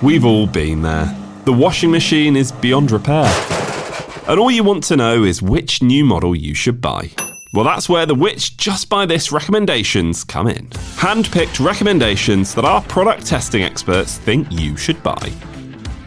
We've all been there. The washing machine is beyond repair. And all you want to know is which new model you should buy. Well, that's where the Which Just Buy This recommendations come in. Hand-picked recommendations that our product testing experts think you should buy.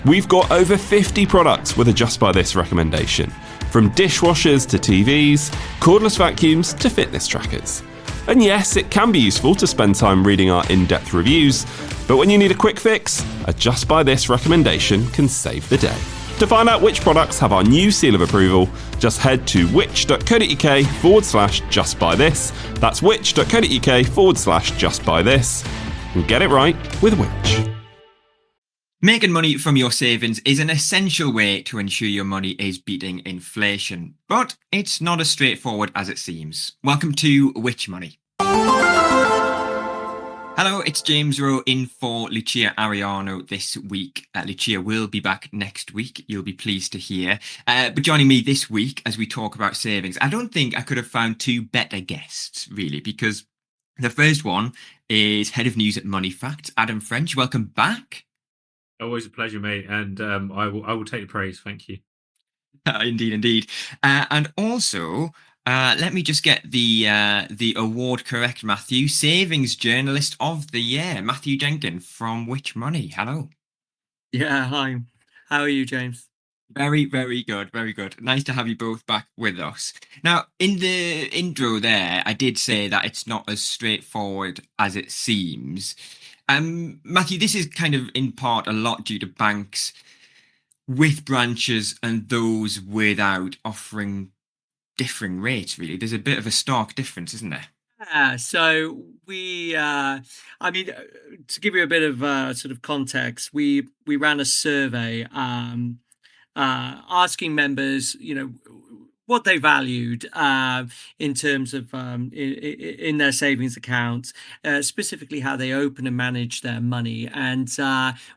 We've got over 50 products with a Just Buy This recommendation, from dishwashers to TVs, cordless vacuums to fitness trackers. And yes, it can be useful to spend time reading our in-depth reviews, but when you need a quick fix, a Just Buy This recommendation can save the day. To find out which products have our new seal of approval, just head to which.co.uk/justbuythis. That's which.co.uk/justbuythis. And get it right with Which. Making money from your savings is an essential way to ensure your money is beating inflation, but it's not as straightforward as it seems. Welcome to Which Money. Hello, it's James Rowe in for Lucia Ariano this week. Lucia will be back next week, you'll be pleased to hear. But joining me this week as we talk about savings, I don't think I could have found two better guests, really, because the first one is Head of News at Moneyfacts, Adam French. Welcome back. Always a pleasure, mate, and I will take the praise. Thank you. Indeed. And also, let me just get the award correct, Matthew. Savings Journalist of the Year, Matthew Jenkin from Which Money. Hello. Yeah, hi. How are you, James? Very, very good. Very good. Nice to have you both back with us. Now, in the intro there, I did say that it's not as straightforward as it seems. Matthew, this is kind of in part a lot due to banks with branches and those without offering differing rates, really. There's a bit of a stark difference, isn't there? Yeah, so we, to give you a bit of sort of context, we ran a survey asking members, what they valued in terms of in their savings accounts, specifically how they open and manage their money. And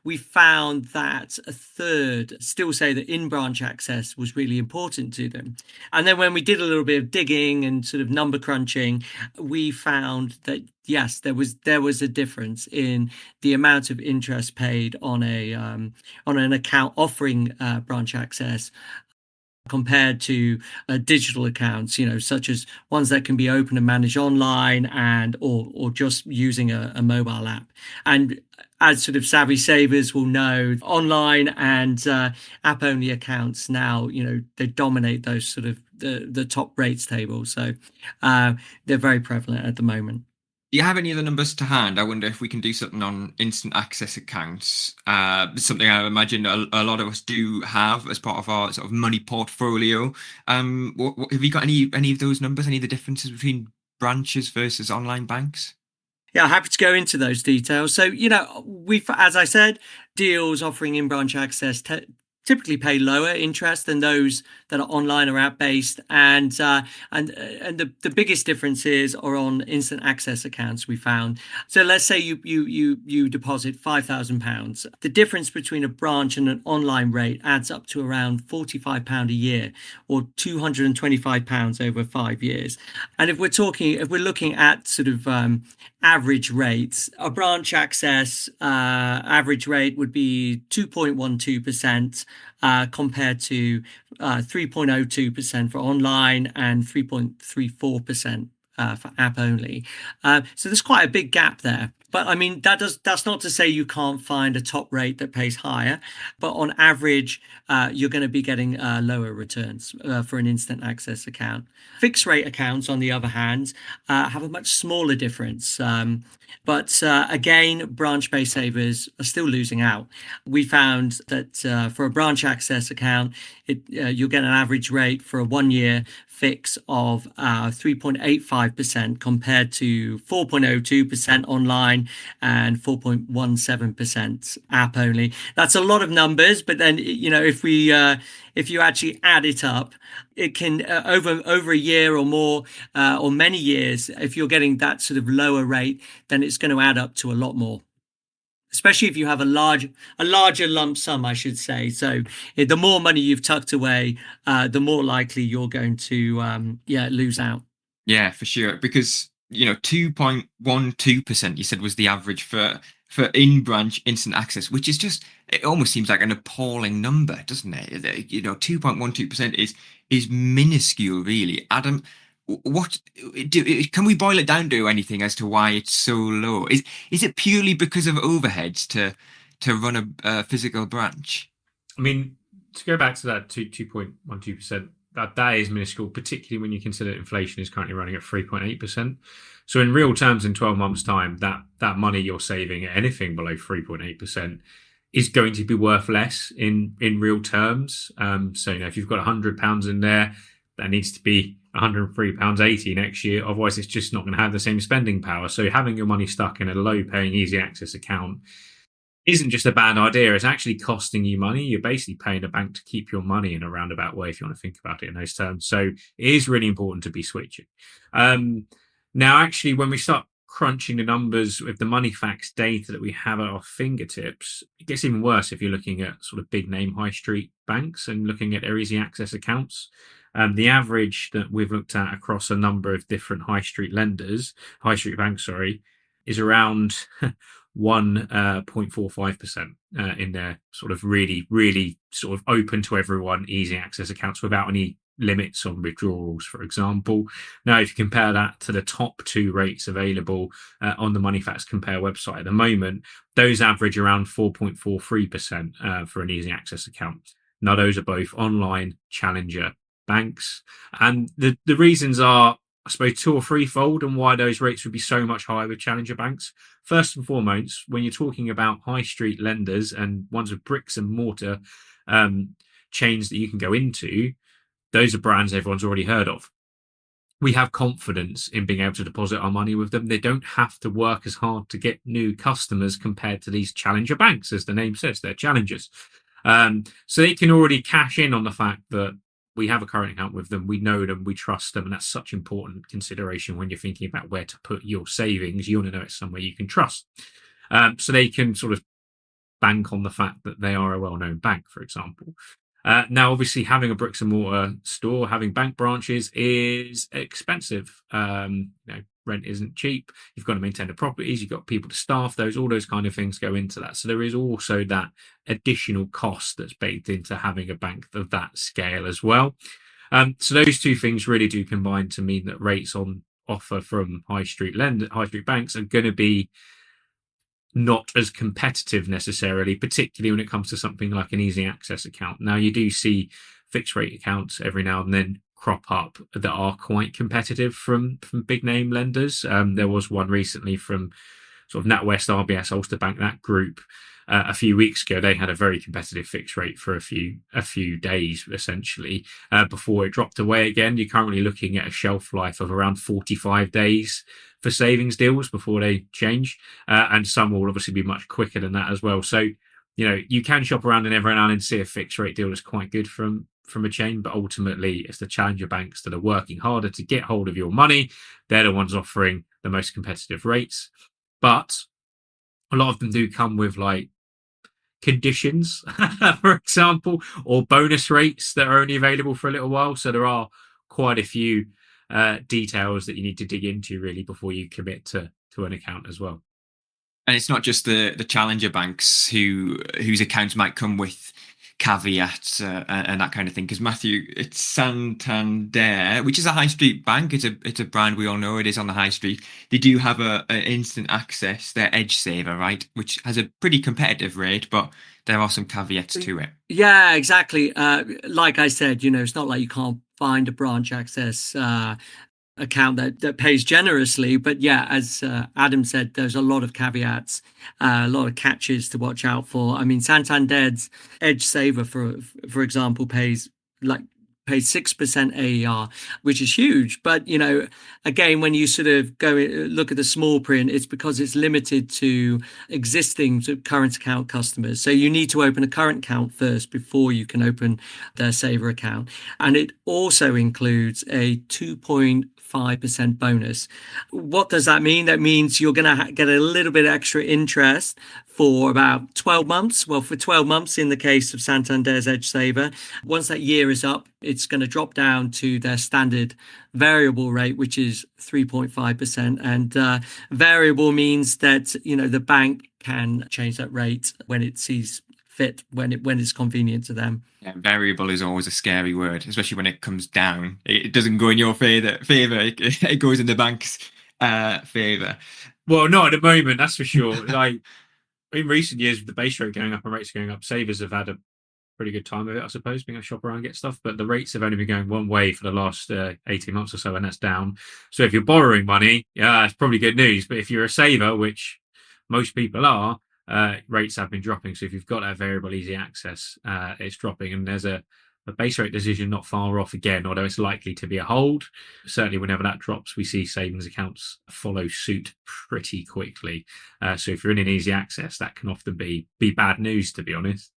we found that a third still say that in-branch access was really important to them. And then when we did a little bit of digging and sort of number crunching, we found that yes, there was a difference in the amount of interest paid on an account offering branch access compared to digital accounts, such as ones that can be opened and managed online and or just using a mobile app. And as sort of savvy savers will know, online and app-only accounts now, they dominate those sort of the top rates tables. So they're very prevalent at the moment. Do you have any other numbers to hand? I wonder if we can do something on instant access accounts. Something I imagine a lot of us do have as part of our sort of money portfolio. Have you got any of those numbers? Any of the differences between branches versus online banks? Yeah, happy to go into those details. So, we've, as I said, deals offering in-branch access typically pay lower interest than those that are online or app-based, and the biggest differences are on instant access accounts. We found. So let's say you deposit £5,000. The difference between a branch and an online rate adds up to around £45 a year, or £225 over 5 years. And if we're looking at sort of average rates, a branch access average rate would be 2.12%. Compared to 3.02% for online and 3.34% for app only. So there's quite a big gap there. But I mean, that's not to say you can't find a top rate that pays higher, but on average, you're going to be getting lower returns for an instant access account. Fixed rate accounts, on the other hand, have a much smaller difference. But again, branch-based savers are still losing out. We found that for a branch access account, you'll get an average rate for a 1 year fix of 3.85% compared to 4.02% online and 4.17% app only. That's a lot of numbers, but then if you actually add it up, it can over a year or more or many years, if you're getting that sort of lower rate, then it's going to add up to a lot more. Especially if you have a larger lump sum, I should say. So the more money you've tucked away, the more likely you're going to lose out. Yeah, for sure. Because 2.12% you said was the average for for in-branch instant access, which is just, it almost seems like an appalling number, doesn't it? 2.12% is minuscule, really. Adam, can we boil it down to anything as to why it's so low? Is it purely because of overheads to run a physical branch? I mean, to go back to that 2.12%, that is minuscule, particularly when you consider inflation is currently running at 3.8%. So in real terms, in 12 months' time, that money you're saving at anything below 3.8% is going to be worth less in real terms. So if you've got £100 in there, that needs to be £103.80 next year. Otherwise, it's just not going to have the same spending power. So having your money stuck in a low-paying, easy access account isn't just a bad idea. It's actually costing you money. You're basically paying a bank to keep your money in a roundabout way, if you want to think about it in those terms. So it is really important to be switching. Now, actually, when we start crunching the numbers with the Moneyfacts data that we have at our fingertips, it gets even worse if you're looking at sort of big name high street banks and looking at their easy access accounts. The average that we've looked at across a number of different high street banks, is around 1.45% in their sort of really, really sort of open to everyone easy access accounts without any limits on withdrawals, for example. Now, if you compare that to the top two rates available on the Moneyfacts Compare website at the moment, those average around 4.43% for an easy access account. Now, those are both online challenger banks. And the reasons are, I suppose, two or threefold on why those rates would be so much higher with challenger banks. First and foremost, when you're talking about high street lenders and ones with bricks and mortar chains that you can go into, those are brands everyone's already heard of. We have confidence in being able to deposit our money with them. They don't have to work as hard to get new customers compared to these challenger banks, as the name says, they're challengers. So they can already cash in on the fact that we have a current account with them, we know them, we trust them, and that's such important consideration when you're thinking about where to put your savings. You want to know it's somewhere you can trust. So they can sort of bank on the fact that they are a well-known bank, for example. Now, obviously, having a bricks and mortar store, having bank branches is expensive. Rent isn't cheap. You've got to maintain the properties. You've got people to staff those. All those kind of things go into that. So there is also that additional cost that's baked into having a bank of that scale as well. So those two things really do combine to mean that rates on offer from high street banks are going to be not as competitive necessarily, particularly when it comes to something like an easy access account. Now, you do see fixed rate accounts every now and then crop up that are quite competitive from big name lenders. There was one recently from sort of NatWest, RBS, Ulster Bank, that group. A few weeks ago, they had a very competitive fixed rate for a few days, essentially, before it dropped away again. You're currently looking at a shelf life of around 45 days for savings deals before they change, and some will obviously be much quicker than that as well. So, you can shop around and every now and then see a fixed rate deal that's quite good from a chain, but ultimately it's the challenger banks that are working harder to get hold of your money. They're the ones offering the most competitive rates, but a lot of them do come with like conditions, for example, or bonus rates that are only available for a little while. So there are quite a few details that you need to dig into really before you commit to an account as well. And it's not just the challenger banks whose accounts might come with caveats and that kind of thing. Because Matthew, it's Santander, which is a high street bank. It's a brand we all know. It is on the high street. They do have an instant access, their Edge Saver, right, which has a pretty competitive rate, but there are some caveats to it. Yeah, exactly. Like I said, it's not like you can't find a branch access account that pays generously, but yeah, as Adam said, there's a lot of caveats, a lot of catches to watch out for. I mean, Santander's Edge Saver, for example, pays 6% AER, which is huge. But again, when you sort of go look at the small print, it's because it's limited to existing current account customers. So you need to open a current account first before you can open their saver account, and it also includes a 2.5% bonus. What does that mean? That means you're going to get a little bit extra interest for about 12 months. Well, for 12 months in the case of Santander's Edge Saver. Once that year is up, it's rate's going to drop down to their standard variable rate, which is 3.5%. And variable means that, the bank can change that rate when it sees fit, when it's convenient to them. Yeah, variable is always a scary word, especially when it comes down. It doesn't go in your favor. It goes in the bank's favor. Well, not at the moment, that's for sure. Like in recent years, with the base rate going up and rates going up, savers have had a pretty good time of it, I suppose, being able to shop around and get stuff. But the rates have only been going one way for the last 18 months or so, and that's down. So if you're borrowing money, yeah, it's probably good news. But if you're a saver, which most people are, rates have been dropping. So if you've got that variable easy access, it's dropping. And there's a base rate decision not far off again, although it's likely to be a hold. Certainly whenever that drops, we see savings accounts follow suit pretty quickly. So if you're in an easy access, that can often be bad news, to be honest.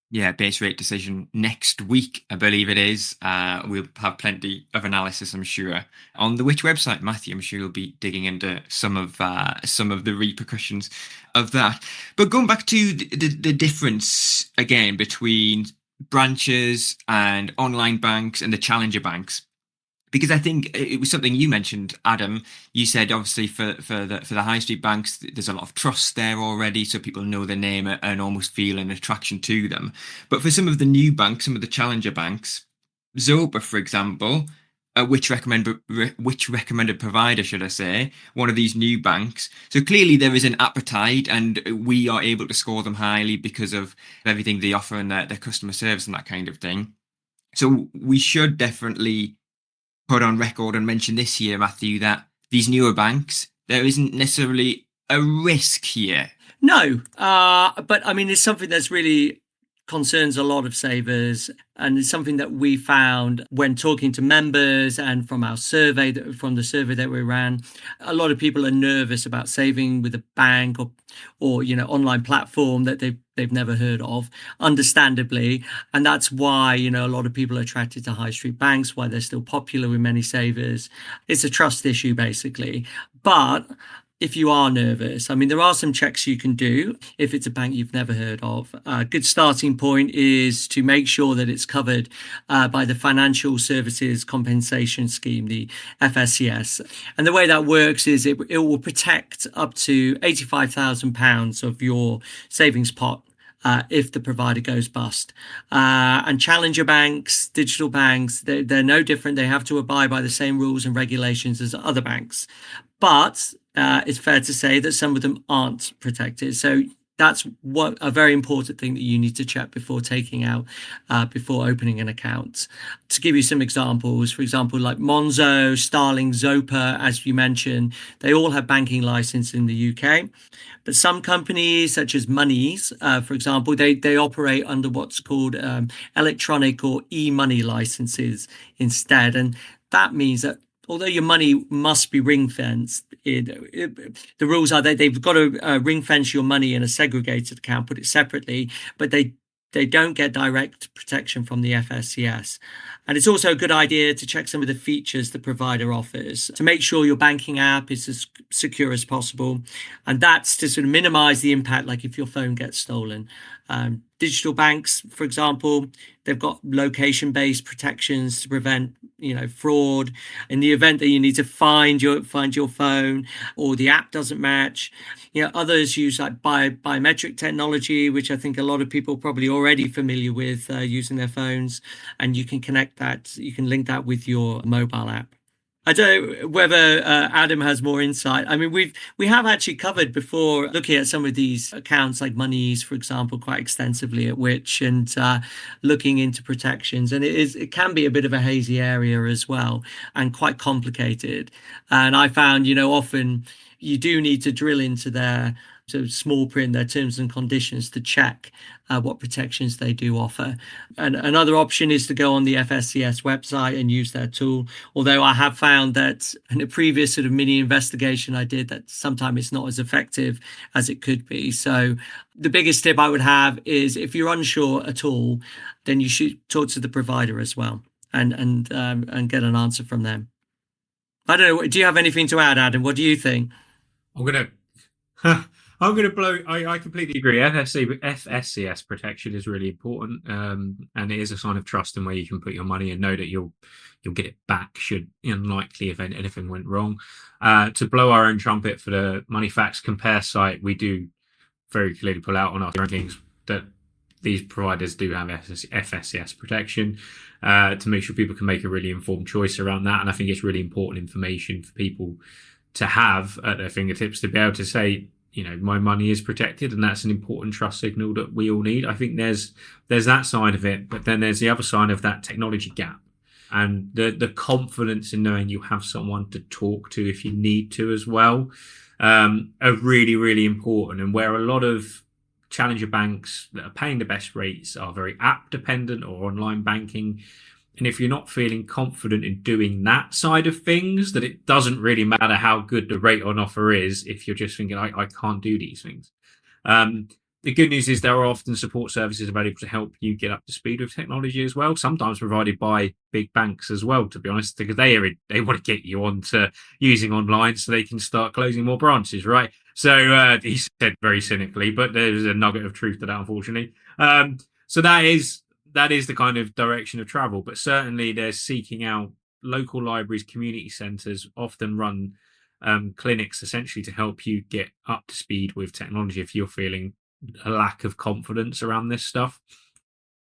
Yeah, base rate decision next week, I believe it is. We'll have plenty of analysis, I'm sure, on the Which website. Matthew, I'm sure you'll be digging into some of the repercussions of that. But going back to the difference again between branches and online banks and the challenger banks, because I think it was something you mentioned, Adam. You said obviously for the high street banks, there's a lot of trust there already, so people know their name and almost feel an attraction to them. But for some of the new banks, some of the challenger banks, Zopa, for example, which recommended provider, should I say, one of these new banks. So clearly there is an appetite, and we are able to score them highly because of everything they offer and their customer service and that kind of thing. So we should definitely put on record and mention this year, Matthew, that these newer banks, there isn't necessarily a risk here. No, but I mean, it's something that's really concerns a lot of savers, and it's something that we found when talking to members and from our survey, from the survey that we ran. A lot of people are nervous about saving with a bank or online platform that they've never heard of, understandably. And that's why, a lot of people are attracted to high street banks, why they're still popular with many savers. It's a trust issue, basically. But if you are nervous, I mean, there are some checks you can do if it's a bank you've never heard of. A good starting point is to make sure that it's covered by the Financial Services Compensation Scheme, the FSCS. And the way that works is it will protect up to £85,000 of your savings pot if the provider goes bust. And challenger banks, digital banks, they're no different. They have to abide by the same rules and regulations as other banks. But it's fair to say that some of them aren't protected. So that's a very important thing that you need to check before before opening an account. To give you some examples, for example, like Monzo, Starling, Zopa, as you mentioned, they all have banking license in the UK. But some companies, such as Money's, for example, they operate under what's called electronic or e-money licenses instead. And that means that although your money must be ring-fenced, the rules are that they've got to ring-fence your money in a segregated account, put it separately, but they don't get direct protection from the FSCS. And it's also a good idea to check some of the features the provider offers to make sure your banking app is as secure as possible. And that's to sort of minimize the impact, like if your phone gets stolen. Digital banks, for example, they've got location-based protections to prevent, fraud. In the event that you need to find your phone or the app doesn't match, others use like biometric technology, which I think a lot of people are probably already familiar with using their phones, and you can link that with your mobile app. I don't know whether Adam has more insight. I mean, we have actually covered before, looking at some of these accounts like Money's, for example, quite extensively at Which, and looking into protections. And it can be a bit of a hazy area as well, and quite complicated. And I found, often you do need to drill into their small print, their terms and conditions, to check what protections they do offer. And another option is to go on the FSCS website and use their tool. Although I have found that in a previous sort of mini investigation I did, that sometimes it's not as effective as it could be. So the biggest tip I would have is, if you're unsure at all, then you should talk to the provider as well and get an answer from them. I don't know. Do you have anything to add, Adam? What do you think? I'm going to blow. I completely agree. FSCS protection is really important, and it is a sign of trust in where you can put your money and know that you'll get it back should unlikely if anything went wrong. To blow our own trumpet for the Moneyfacts Compare site, we do very clearly pull out on our rankings that these providers do have FSCS protection to make sure people can make a really informed choice around that. And I think it's really important information for people to have at their fingertips to be able to say, my money is protected, and that's an important trust signal that we all need. I think there's that side of it, but then there's the other side of that technology gap and the confidence in knowing you have someone to talk to if you need to as well, are really, really important. And where a lot of challenger banks that are paying the best rates are very app dependent or online banking. And if you're not feeling confident in doing that side of things, that it doesn't really matter how good the rate on offer is if you're just thinking, I can't do these things. The good news is there are often support services available to help you get up to speed with technology as well, sometimes provided by big banks as well, to be honest, because they want to get you onto using online so they can start closing more branches, right? So he said very cynically, but there's a nugget of truth to that, unfortunately. So that is the kind of direction of travel, but certainly they're seeking out local libraries, community centres, often run clinics essentially to help you get up to speed with technology if you're feeling a lack of confidence around this stuff.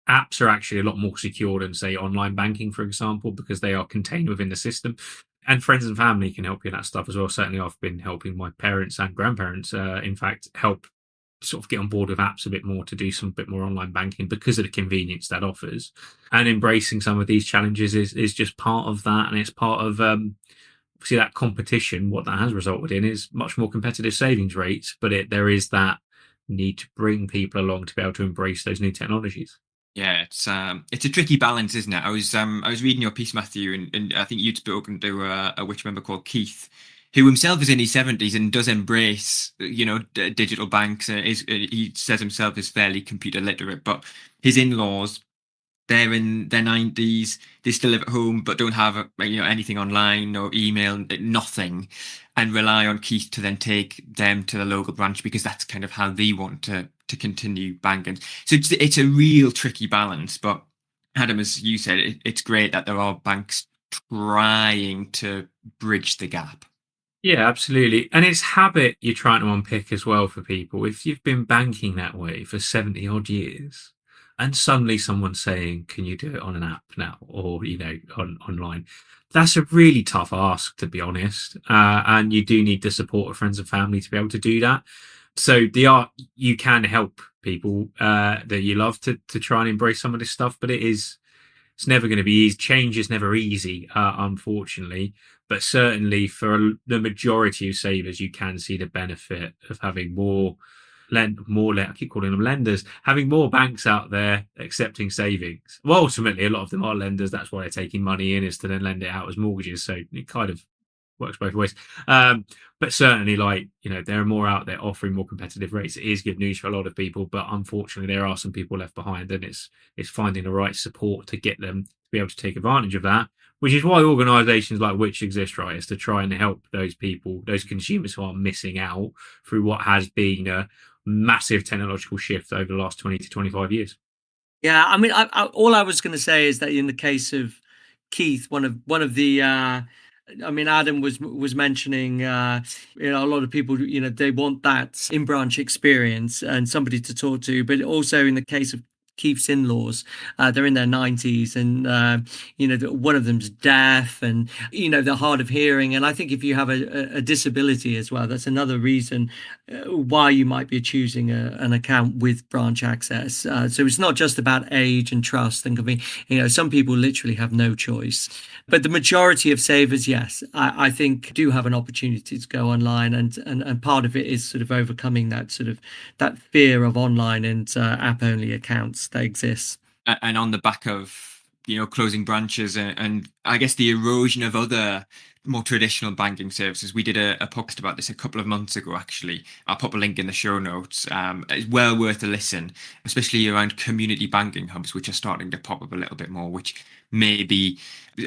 Apps are actually a lot more secure than, say, online banking, for example, because they are contained within the system. And friends and family can help you in that stuff as well. Certainly I've been helping my parents and grandparents, in fact, help sort of get on board with apps a bit more to do some bit more online banking because of the convenience that offers. And embracing some of these challenges is just part of that. And it's part of obviously that competition. What that has resulted in is much more competitive savings rates, but there is that need to bring people along to be able to embrace those new technologies. Yeah, it's a tricky balance, isn't it? I was reading your piece, Matthew, and I think you'd spoken to a witch member called Keith, who himself is in his 70s and does embrace, digital banks. He says himself is fairly computer literate, but his in-laws, they're in their 90s. They still live at home, but don't have anything online or email, nothing, and rely on Keith to then take them to the local branch because that's kind of how they want to continue banking. So it's a real tricky balance. But Adam, as you said, it's great that there are banks trying to bridge the gap. Yeah, absolutely. And it's habit you're trying to unpick as well for people. If you've been banking that way for 70 odd years and suddenly someone's saying, can you do it on an app now or, online? That's a really tough ask, to be honest. And you do need the support of friends and family to be able to do that. So you can help people that you love to try and embrace some of this stuff, but it's never going to be easy. Change is never easy, unfortunately. But certainly for the majority of savers, you can see the benefit of having I keep calling them lenders, having more banks out there accepting savings. Well, ultimately, a lot of them are lenders. That's why they're taking money in, is to then lend it out as mortgages. So it kind of works both ways. But certainly, there are more out there offering more competitive rates. It is good news for a lot of people, but unfortunately, there are some people left behind, and it's finding the right support to get them to be able to take advantage of that. Which is why organisations like Which exist, right? Is to try and help those people, those consumers who are missing out through what has been a massive technological shift over the last 20 to 25 years. Yeah, I mean, all I was going to say is that in the case of Keith, one of the Adam was mentioning, a lot of people, they want that in-branch experience and somebody to talk to, but also in the case of Keith's in-laws, they're in their 90s, and one of them's deaf, and they're hard of hearing. And I think if you have a disability as well, that's another reason why you might be choosing an account with branch access. So it's not just about age and trust, and some people literally have no choice. But the majority of savers, yes, I think do have an opportunity to go online, and part of it is sort of overcoming that fear of online and app only accounts that exists. And on the back of closing branches and I guess the erosion of other more traditional banking services, we did a podcast about this a couple of months ago. Actually, I'll pop a link in the show notes. It's well worth a listen, especially around community banking hubs, which are starting to pop up a little bit more, which may be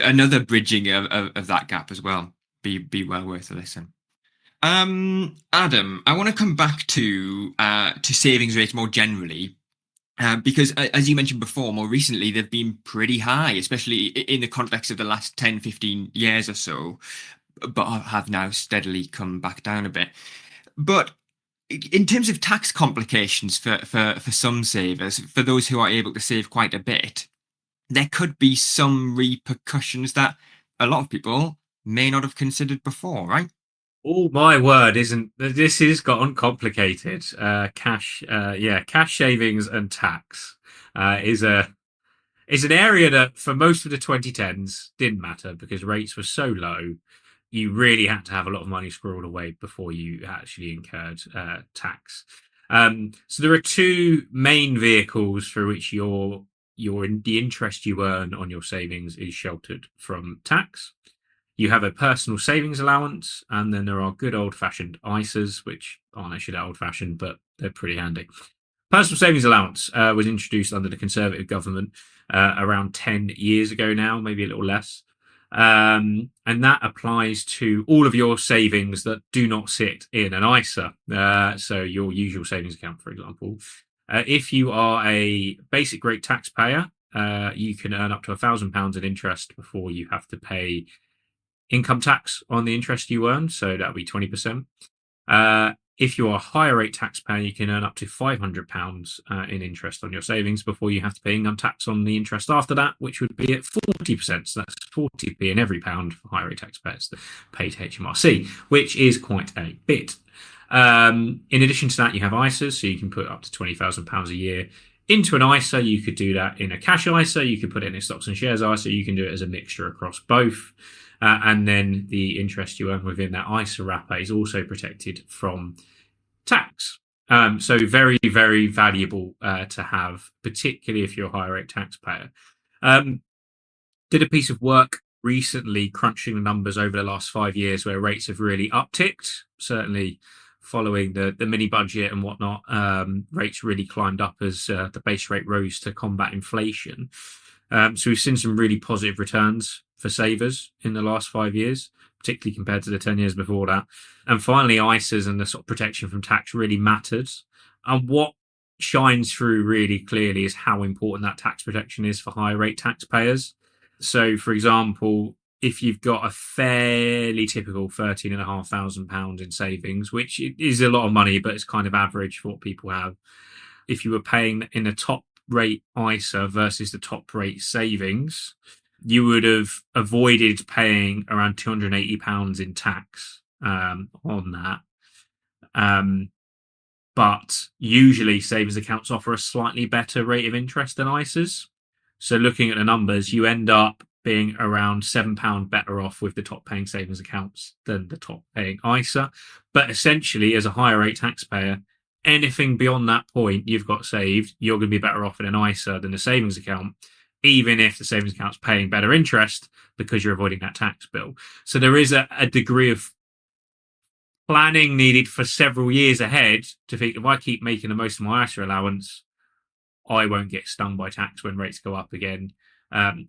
another bridging of that gap as well. Be well worth a listen. Adam, I want to come back to savings rates more generally. Because as you mentioned before, more recently, they've been pretty high, especially in the context of the last 10, 15 years or so, but have now steadily come back down a bit. But in terms of tax complications for some savers, for those who are able to save quite a bit, there could be some repercussions that a lot of people may not have considered before, right? Oh my word, isn't this has gotten complicated? Cash savings and tax is an area that for most of the 2010s didn't matter because rates were so low. You really had to have a lot of money squirreled away before you actually incurred tax. So there are two main vehicles through which the interest you earn on your savings is sheltered from tax. You have a personal savings allowance, and then there are good old-fashioned ISAs, which aren't actually that old-fashioned, but they're pretty handy. Personal savings allowance was introduced under the Conservative government around 10 years ago now, maybe a little less. And that applies to all of your savings that do not sit in an ISA. So your usual savings account, for example. If you are a basic rate taxpayer, you can earn up to £1,000 in interest before you have to pay income tax on the interest you earn, so that'll be 20%. If you are a higher rate taxpayer, you can earn up to £500 in interest on your savings before you have to pay income tax on the interest after that, which would be at 40%. So that's 40p in every pound for higher rate taxpayers that pay to HMRC, which is quite a bit. In addition to that, you have ISAs, so you can put up to £20,000 a year into an ISA. You could do that in a cash ISA, you could put it in a stocks and shares ISA, you can do it as a mixture across both. And then the interest you earn within that ISA wrapper is also protected from tax. So very, very valuable to have, particularly if you're a higher rate taxpayer. Did a piece of work recently crunching the numbers over the last 5 years where rates have really upticked, certainly following the mini budget and whatnot. Rates really climbed up as the base rate rose to combat inflation. So we've seen some really positive returns for savers in the last 5 years, particularly compared to the 10 years before that. And finally, ISAs and the sort of protection from tax really mattered. And what shines through really clearly is how important that tax protection is for higher rate taxpayers. So, for example, if you've got a fairly typical £13,500 in savings, which is a lot of money, but it's kind of average for what people have. If you were paying in a top rate ISA versus the top rate savings, you would have avoided paying around £280 in tax on that. But usually savings accounts offer a slightly better rate of interest than ISAs. So looking at the numbers, you end up being around £7 better off with the top paying savings accounts than the top paying ISA. But essentially, as a higher rate taxpayer, anything beyond that point you've got saved, you're going to be better off in an ISA than a savings account, even if the savings account's paying better interest because you're avoiding that tax bill. So there is a degree of planning needed for several years ahead to think, if I keep making the most of my ISA allowance, I won't get stung by tax when rates go up again.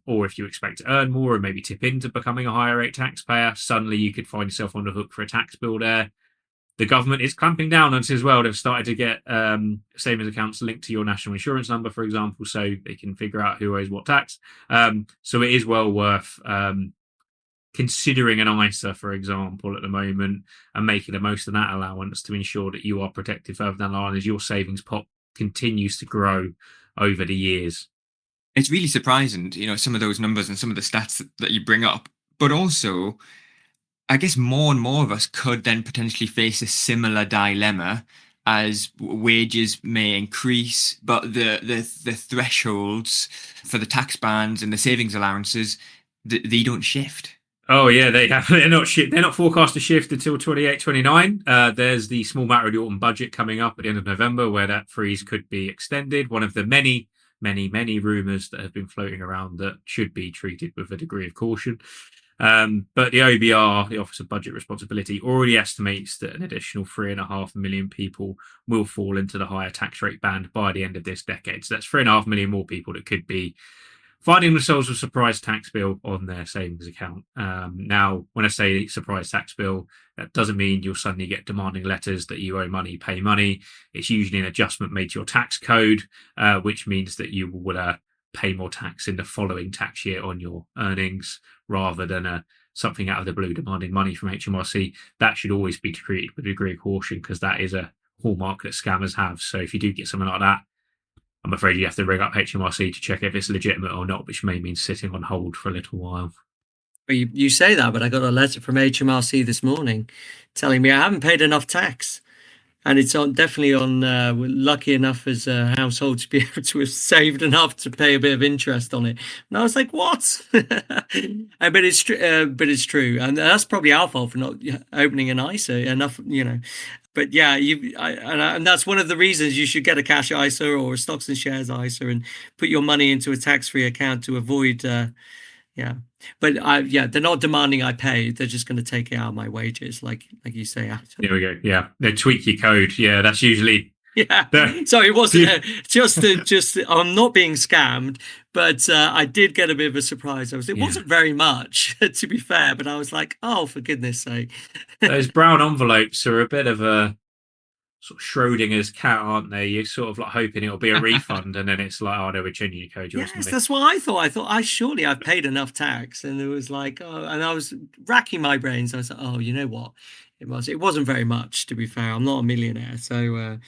Or if you expect to earn more and maybe tip into becoming a higher rate taxpayer, suddenly you could find yourself on the hook for a tax bill there. The government is clamping down on it as well. They've started to get savings accounts linked to your national insurance number, for example, so they can figure out who owes what tax. So it is well worth considering an ISA, for example, at the moment, and making the most of that allowance to ensure that you are protected further down the line as your savings pot continues to grow over the years. It's really surprising, some of those numbers and some of the stats that you bring up, but also I guess more and more of us could then potentially face a similar dilemma as wages may increase, but the thresholds for the tax bands and the savings allowances, they don't shift. Oh yeah, they're not forecast to shift until 28, 29. There's the small matter of the autumn budget coming up at the end of November, where that freeze could be extended. One of the many rumours that have been floating around that should be treated with a degree of caution. But the OBR, the Office of Budget Responsibility, already estimates that an additional 3.5 million people will fall into the higher tax rate band by the end of this decade. So that's 3.5 million more people that could be finding themselves a surprise tax bill on their savings account. Now, when I say surprise tax bill, that doesn't mean you'll suddenly get demanding letters that you owe money, pay money. It's usually an adjustment made to your tax code, which means that you will pay more tax in the following tax year on your earnings, rather than something out of the blue demanding money from HMRC. That should always be treated with a degree of caution, because that is a hallmark that scammers have. So if you do get something like that, I'm afraid you have to ring up HMRC to check if it's legitimate or not, which may mean sitting on hold for a little while. Well, you say that, but I got a letter from HMRC this morning telling me I haven't paid enough tax. And it's definitely on, we're lucky enough as a household to be able to have saved enough to pay a bit of interest on it. And I was like, what? But it's true. And that's probably our fault for not opening an ISA enough, But yeah, and that's one of the reasons you should get a cash ISA or a stocks and shares ISA and put your money into a tax-free account to avoid, But they're not demanding I pay. They're just going to take it out of my wages, like you say. There we go. Yeah, they tweak your code. Yeah, that's usually. Yeah. So it wasn't just. I'm not being scammed, but I did get a bit of a surprise. It wasn't very much, to be fair, but I was like, oh, for goodness sake. Those brown envelopes are a bit of a sort of Schrodinger's cat, aren't they? You're sort of like hoping it'll be a refund, and then it's like, oh no, we're changing your code. Yes, that's what I thought. I thought surely I've paid enough tax, and it was like, oh, and I was racking my brains. I was like, oh, you know what? It wasn't very much, to be fair. I'm not a millionaire, so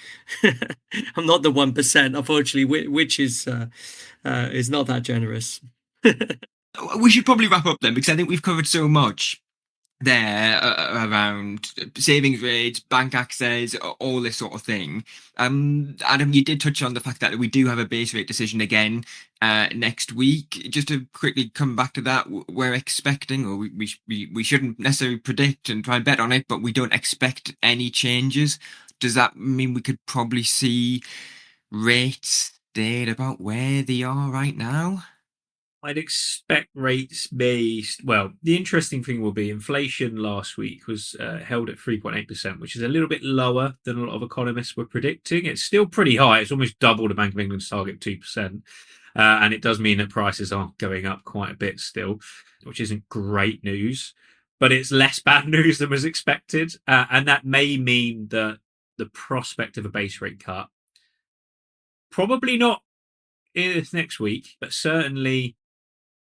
I'm not the 1%, unfortunately, which is not that generous. We should probably wrap up then, because I think we've covered so much there around savings rates, bank access, all this sort of thing. Adam, you did touch on the fact that we do have a base rate decision again next week. Just to quickly come back to that, we're expecting, or we shouldn't necessarily predict and try and bet on it, but we don't expect any changes. Does that mean we could probably see rates stay about where they are right now? I'd expect rates based. Well, the interesting thing will be inflation last week was held at 3.8%, which is a little bit lower than a lot of economists were predicting. It's still pretty high. It's almost double the Bank of England's target of 2%. And it does mean that prices are going up quite a bit still, which isn't great news, but it's less bad news than was expected. And that may mean that the prospect of a base rate cut, probably not next week, but certainly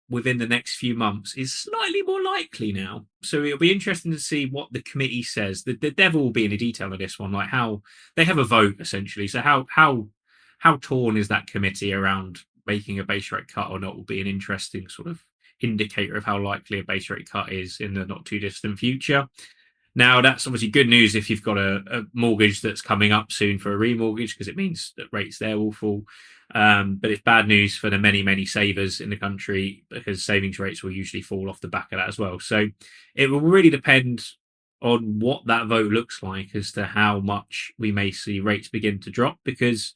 within the next few months, is slightly more likely now. So it'll be interesting to see what the committee says. The devil will be in the detail of this one, like how they have a vote essentially. So how torn is that committee around making a base rate cut or not will be an interesting sort of indicator of how likely a base rate cut is in the not too distant future. Now, that's obviously good news if you've got a mortgage that's coming up soon for a remortgage, because it means that rates there will fall. But it's bad news for the many, many savers in the country, because savings rates will usually fall off the back of that as well. So it will really depend on what that vote looks like as to how much we may see rates begin to drop, because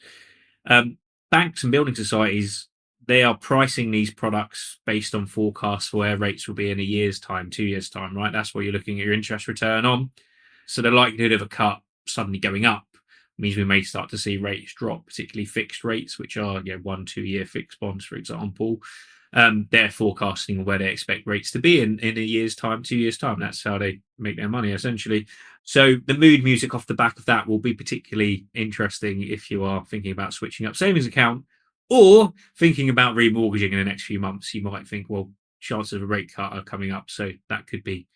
banks and building societies, they are pricing these products based on forecasts for where rates will be in a year's time, 2 years' time, right? That's what you're looking at your interest return on. So the likelihood of a cut suddenly going up means we may start to see rates drop, particularly fixed rates, which are 1-2 year fixed bonds, for example. They're forecasting where they expect rates to be in a year's time, 2 years' time. That's how they make their money, essentially. So the mood music off the back of that will be particularly interesting if you are thinking about switching up savings account or thinking about remortgaging in the next few months. You might think, well, chances of a rate cut are coming up, so that could be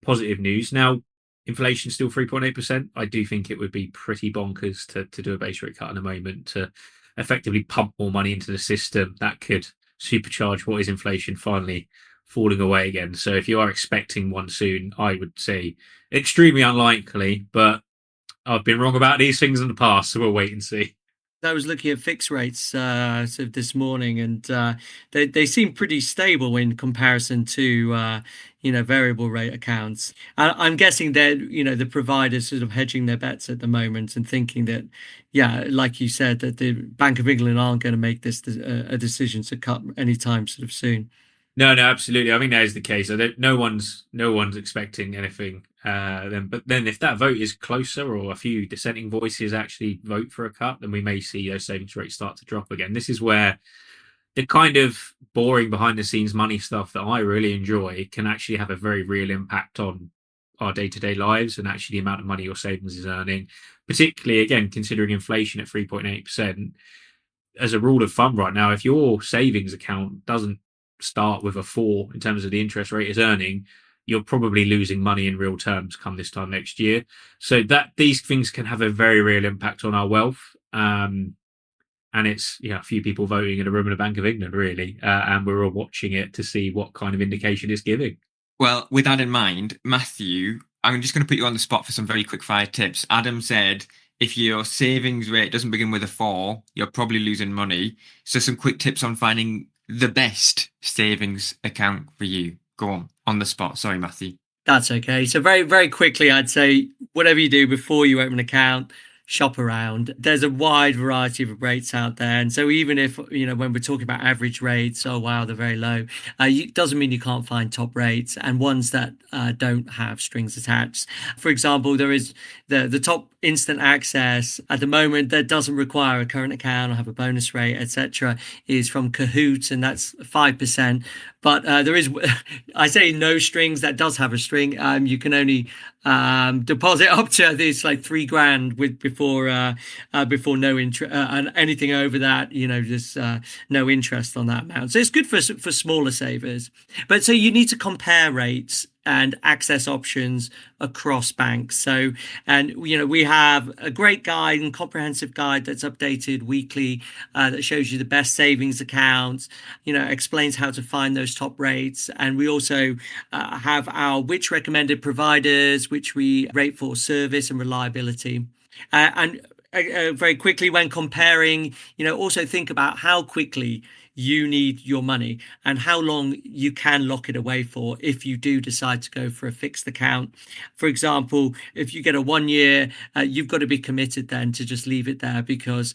positive news. Now, inflation's still 3.8%. I do think it would be pretty bonkers to do a base rate cut in a moment to effectively pump more money into the system. That could supercharge what is inflation finally falling away again. So if you are expecting one soon, I would say extremely unlikely, but I've been wrong about these things in the past, so we'll wait and see. I was looking at fixed rates this morning, and they seem pretty stable in comparison to variable rate accounts. I'm guessing that the providers sort of hedging their bets at the moment and thinking that, like you said, that the Bank of England aren't going to make this a decision to cut anytime sort of soon. No, absolutely. I think that is the case. No one's expecting anything. But then if that vote is closer, or a few dissenting voices actually vote for a cut, then we may see those savings rates start to drop again. This is where the kind of boring behind the scenes money stuff that I really enjoy can actually have a very real impact on our day-to-day lives and actually the amount of money your savings is earning, particularly again considering inflation at 3.8%. As a rule of thumb right now, if your savings account doesn't start with a 4 in terms of the interest rate is earning, you're probably losing money in real terms come this time next year. So that these things can have a very real impact on our wealth. And it's a few people voting in a room in the Bank of England, really, and we're all watching it to see what kind of indication it's giving. Well, with that in mind, Matthew, I'm just going to put you on the spot for some very quick fire tips. Adam said if your savings rate doesn't begin with a 4, you're probably losing money. So some quick tips on finding the best savings account for you. Go on the spot. Sorry, Matthew. That's okay. So very, very quickly, I'd say whatever you do before you open an account, shop around. There's a wide variety of rates out there. And so even if, when we're talking about average rates, oh, wow, they're very low, it doesn't mean you can't find top rates and ones that don't have strings attached. For example, there is the top instant access at the moment that doesn't require a current account or have a bonus rate, etc., is from Kahoot, and that's 5%. But there is, I say no strings, that does have a string. You can only deposit up to this like $3,000 with before no interest, and anything over that, just no interest on that amount. So it's good for smaller savers. But so you need to compare rates and access options across banks. So, and we have a great guide and comprehensive guide that's updated weekly that shows you the best savings accounts, explains how to find those top rates. And we also have our which recommended providers, which we rate for service and reliability. And very quickly when comparing, also think about how quickly you need your money and how long you can lock it away for if you do decide to go for a fixed account. For example, if you get a 1 year, you've got to be committed then to just leave it there, because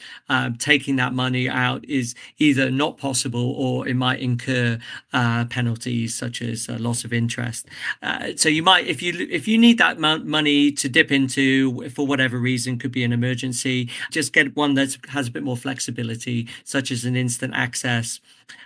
taking that money out is either not possible or it might incur penalties such as loss of interest. So you might, if you need that money to dip into for whatever reason, could be an emergency, just get one that has a bit more flexibility, such as an instant access.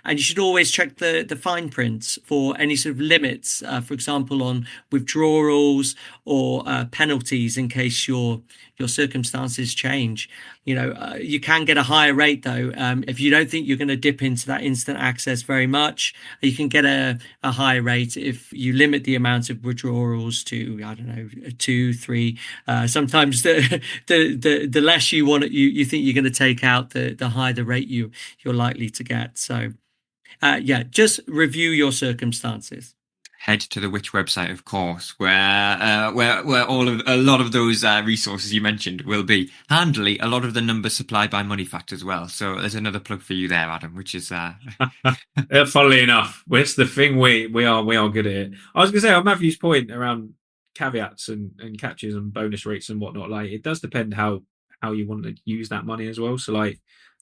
And you should always check the fine print for any sort of limits, for example, on withdrawals or penalties in case your circumstances change. You can get a higher rate though. If you don't think you're going to dip into that instant access very much, you can get a higher rate if you limit the amount of withdrawals to, I don't know, 2, 3. Sometimes the less you want, you think you're going to take out, the higher the rate you're likely to get. So just review your circumstances. Head to the Which website, of course, where a lot of those resources you mentioned will be. Handily, a lot of the numbers supplied by Moneyfacts as well. So there's another plug for you there, Adam, which is funnily enough, it's the thing we are good at it. I was going to say on Matthew's point around caveats and catches and bonus rates and whatnot. Like, it does depend how you want to use that money as well. So like,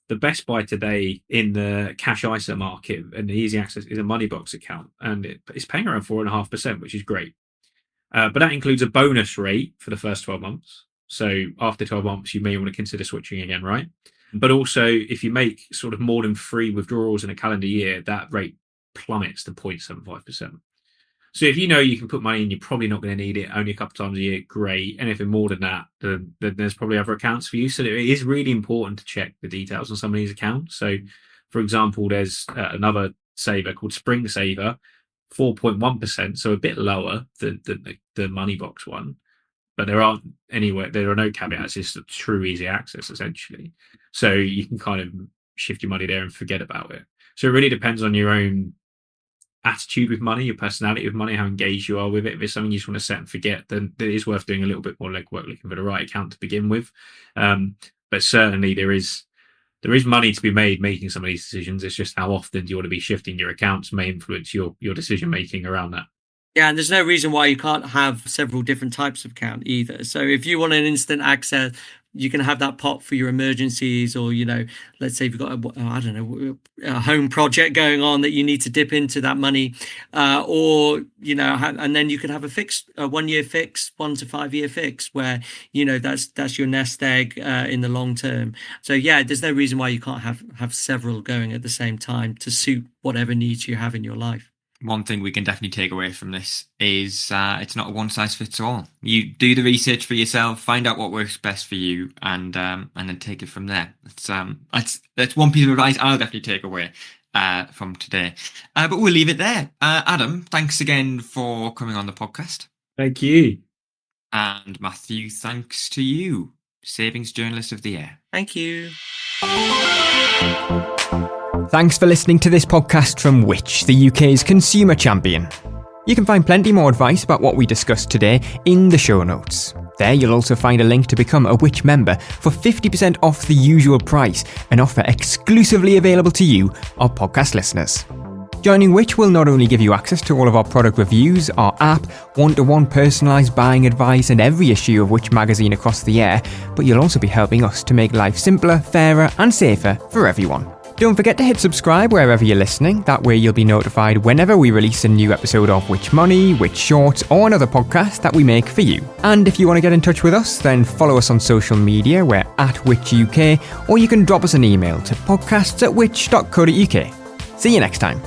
the best buy today in the cash ISA market and the easy access is a Moneybox account, and it's paying around 4.5%, which is great. But that includes a bonus rate for the first 12 months. So after 12 months, you may want to consider switching again, right? But also, if you make sort of more than 3 withdrawals in a calendar year, that rate plummets to 0.75%. So if you can put money in, you're probably not going to need it only a couple of times a year, great. Anything more than that, then there's probably other accounts for you. So it is really important to check the details on some of these accounts. So, for example, there's another saver called Spring Saver, 4.1%, so a bit lower than the Moneybox one. But there are no caveats. It's true easy access, essentially. So you can kind of shift your money there and forget about it. So it really depends on your own attitude with money, your personality with money, how engaged you are with it. If it's something you just want to set and forget, then it is worth doing a little bit more legwork looking for the right account to begin with. But certainly there is money to be made making some of these decisions. It's just how often do you want to be shifting your accounts may influence your decision making around that. Yeah, and there's no reason why you can't have several different types of account either. So if you want an instant access you can have that pot for your emergencies, or, let's say you've got a home project going on that you need to dip into that money, and then you can have a 1 year fix, 1 to 5 year fix, where, that's your nest egg in the long term. So yeah, there's no reason why you can't have several going at the same time to suit whatever needs you have in your life. One thing we can definitely take away from this is it's not a one size fits all. You do the research for yourself, find out what works best for you, and then take it from there. That's one piece of advice I'll definitely take away from today. But we'll leave it there. Adam, thanks again for coming on the podcast. Thank you. And Matthew, thanks to you, Savings Journalist of the Year. Thank you. Thanks for listening to this podcast from Which, the UK's consumer champion. You can find plenty more advice about what we discussed today in the show notes. There you'll also find a link to become a Which member for 50% off the usual price, an offer exclusively available to you, our podcast listeners. Joining Which will not only give you access to all of our product reviews, our app, one-to-one personalised buying advice and every issue of Which magazine across the year, but you'll also be helping us to make life simpler, fairer and safer for everyone. Don't forget to hit subscribe wherever you're listening. That way you'll be notified whenever we release a new episode of Which Money, Which Shorts, or another podcast that we make for you. And if you want to get in touch with us, then follow us on social media. We're @Which UK, or you can drop us an email to podcasts@which.co.uk. See you next time.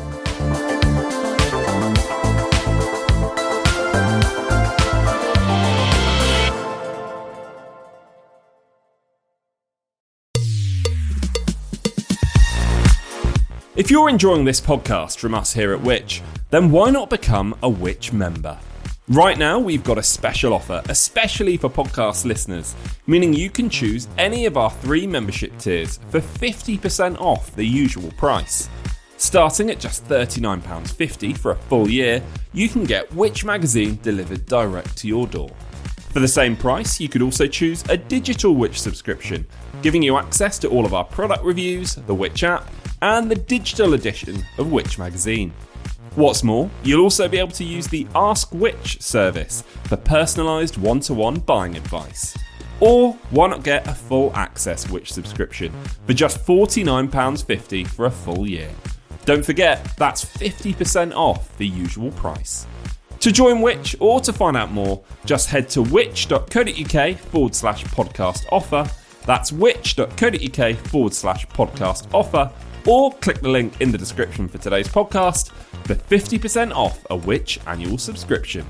If you're enjoying this podcast from us here at Which, then why not become a Which member? Right now, we've got a special offer, especially for podcast listeners, meaning you can choose any of our 3 membership tiers for 50% off the usual price. Starting at just £39.50 for a full year, you can get Which magazine delivered direct to your door. For the same price, you could also choose a digital Which subscription, giving you access to all of our product reviews, the Which app, and the digital edition of Which magazine. What's more, you'll also be able to use the Ask Which service for personalised one-to-one buying advice. Or why not get a full access Which subscription for just £49.50 for a full year? Don't forget, that's 50% off the usual price. To join Which or to find out more, just head to which.co.uk/podcast offer. That's which.co.uk/podcast offer, or click the link in the description for today's podcast for 50% off a Which annual subscription.